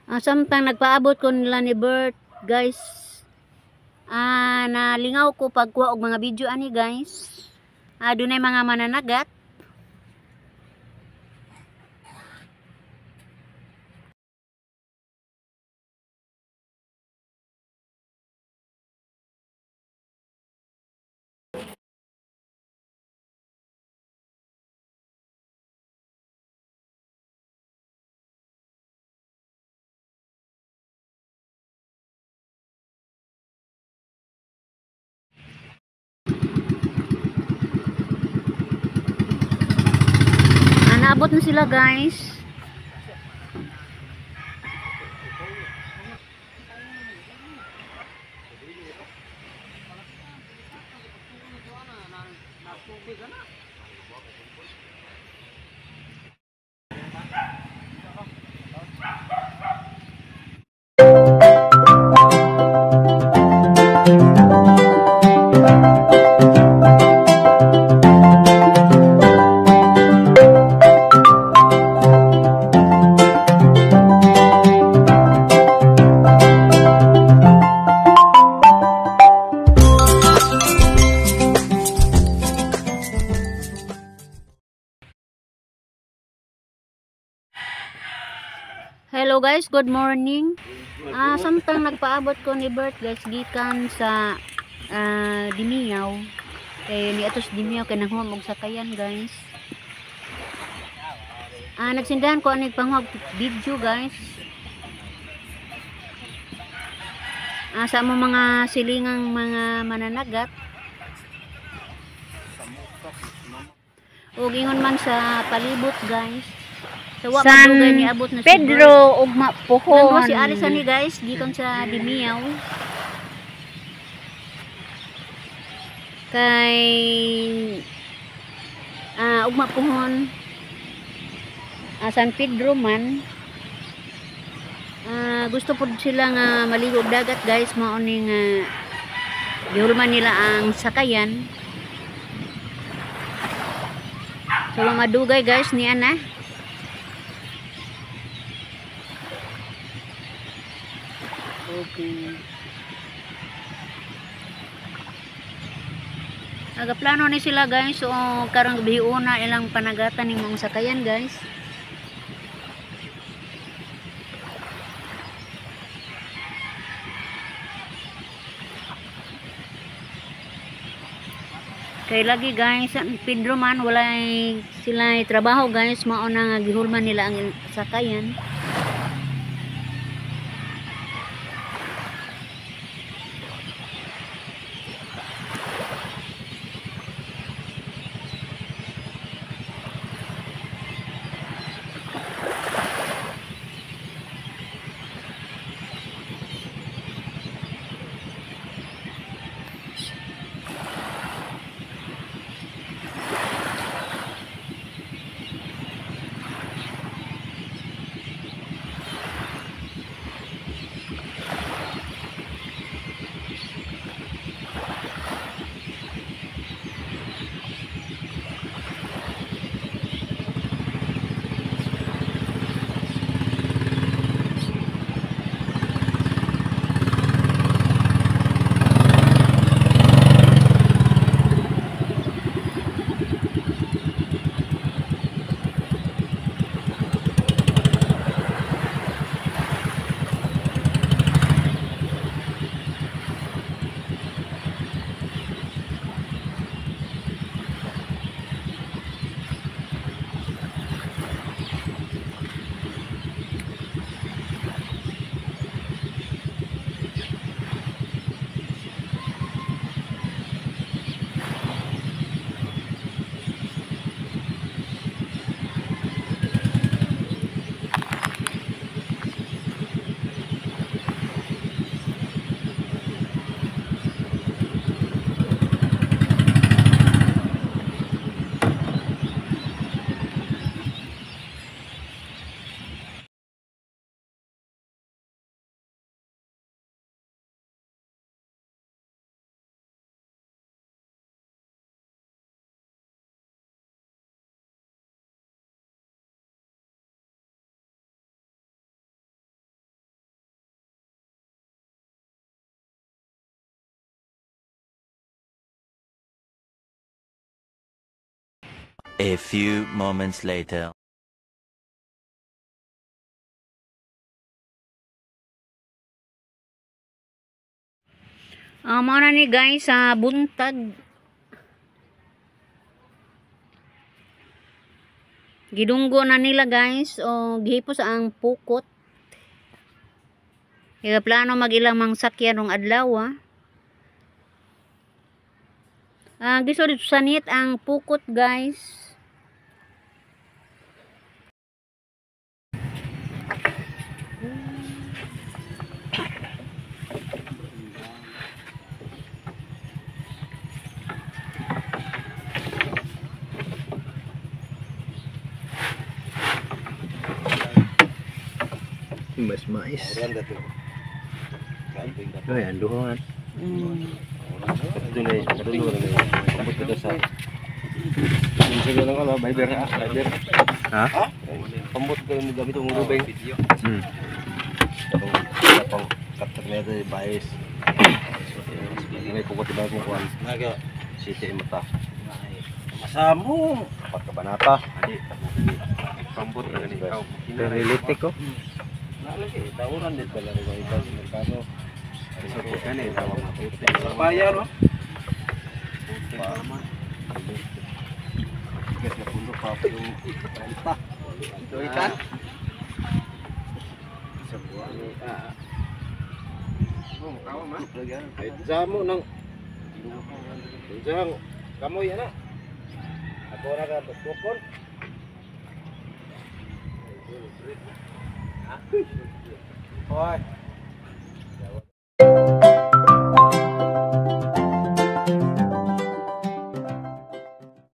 Samtang nagpaabot ko nila ni Bert, guys. Nalingaw ko pagkuha og mga video ani, guys. Dunay mga mananagat. Naabot na sila, guys. Hello guys, good morning. Samtang nagpaabot ko ni Bert, guys, gikan sa Dimiyaw. Ni atos Dimiyaw kay nanghuwag og sakayan, guys. Nagsindahan ko ani panghuwag video, guys. Sa mo mga silingang mga mananagat. Ug ingon man sa palibot, guys. San Pedro ug Mapuhon. Nandun si Arisa ni, guys, gikan sa Dimiyaw. Kay ug Mapuhon. San Pedro man. Gusto po sila nga maligo og dagat, guys, mao ni nga gihulman nila ang sakayan. So madugay, guys, ni ana. Okay. Nagaplano ni sila, guys. So karang gabi una ilang panagatan ning mga sakayan, guys. Kay lagi, guys, Pedro man walay sila trabaho, guys, mao na nga gihulman nila ang sakayan. A few moments later. Mao na ni guys sa buntag. Gidunggo na nila guys o gihipos ang pukot. Kaya plano mag-ilang mang sakyan rong adlaw. Giso dito sanit ang pukot guys. Mas mais. Ay, anduhan. Ito na eh. Kadulo na eh. Tapos ito sa... Sige lang ka, Viber ha? Viber. Ha? Pambot ko yung gamit yung rubeng. Tapang kaptag na ito yung bias. May pukot iba kong kuhan. Siti yung mata. Masamo! Pagkabanata. Pambot na ganito. Relate ko. Nalagi, tauran din pala rin iba sa merkado. Sa pukan eh, tawag na puti. Sa bayan, no? Puti pa naman. Gas na puno pa pa yung renta. Ito ikan? Sa buwan ni makawa man. Jamo ng... Jamo, kamoy yan na. Ako na ka, tukon. Hoy.